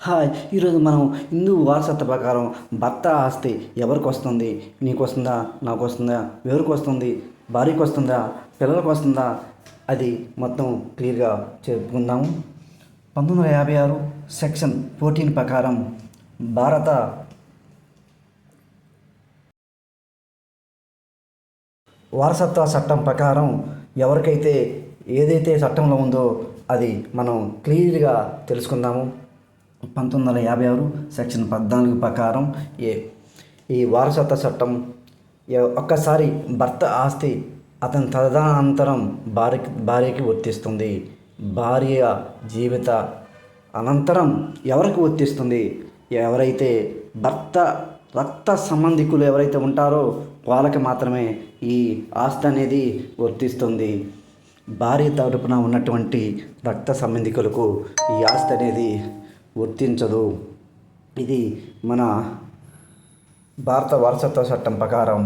Hi, ఈరోజు మనం హిందూ వారసత్వ ప్రకారం భర్త ఆస్తి ఎవరికి వస్తుంది? నీకు వస్తుందా, నాకు వస్తుందా, ఎవరికి వస్తుంది, భార్యకు వస్తుందా, పిల్లలకు వస్తుందా, అది మొత్తం క్లియర్గా చెప్పుకుందాము. 1956 సెక్షన్ 14 ప్రకారం భారత వారసత్వ చట్టం ప్రకారం ఎవరికైతే ఏదైతే చట్టంలో ఉందో అది మనం క్లియర్గా తెలుసుకుందాము. 1956 సెక్షన్ 14 ప్రకారం ఈ వారసత్వ చట్టం ఒక్కసారి భర్త ఆస్తి అతని తదనంతరం భార్యకి వర్తిస్తుంది. భార్య జీవిత అనంతరం ఎవరికి వర్తిస్తుంది? ఎవరైతే భర్త రక్త సంబంధికులు ఎవరైతే ఉంటారో వాళ్ళకి మాత్రమే ఈ ఆస్తి అనేది వర్తిస్తుంది. భార్య తరపున ఉన్నటువంటి రక్త సంబంధికులకు ఈ ఆస్తి అనేది వర్తించదు. ఇది మన భారత వారసత్వ చట్టం ప్రకారం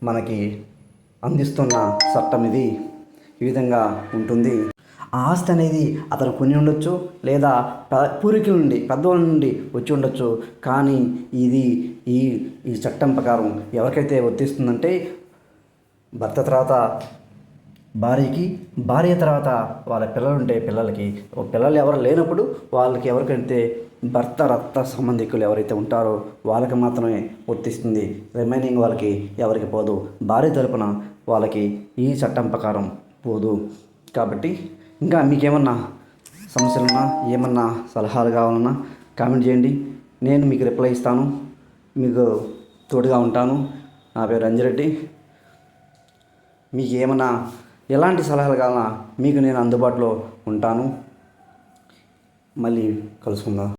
మనకి అందిస్తున్న చట్టం. ఇది ఈ విధంగా ఉంటుంది. ఆ ఆస్తి అనేది అతను కొని ఉండొచ్చు, లేదా పూర్వీకుల నుండి పెద్దవాళ్ళ నుండి వచ్చి ఉండొచ్చు. కానీ ఇది ఈ ఈ చట్టం ప్రకారం ఎవరికైతే వర్తిస్తుందంటే భర్త తర్వాత భార్యకి, భార్య తర్వాత వాళ్ళ పిల్లలు ఉంటే పిల్లలకి, పిల్లలు ఎవరు లేనప్పుడు వాళ్ళకి, ఎవరికైతే భర్త రక్త సంబంధికులు ఎవరైతే ఉంటారో వాళ్ళకి మాత్రమే వర్తిస్తుంది. రిమైనింగ్ వాళ్ళకి ఎవరికి పోదు. భార్య తరపున వాళ్ళకి ఈ చట్టం ప్రకారం పోదు. కాబట్టి ఇంకా మీకేమన్నా సమస్యలున్నా, ఏమన్నా సలహాలు కావాలన్నా కామెంట్ చేయండి. నేను మీకు రిప్లై ఇస్తాను. మీకు తోడుగా ఉంటాను. నా పేరు అంజిరెడ్డి. మీకు ఏమన్నా ఎలాంటి సలహాలు కావాలన్నా మీకు నేను అందుబాటులో ఉంటాను. మళ్ళీ కలుసుకుందాం.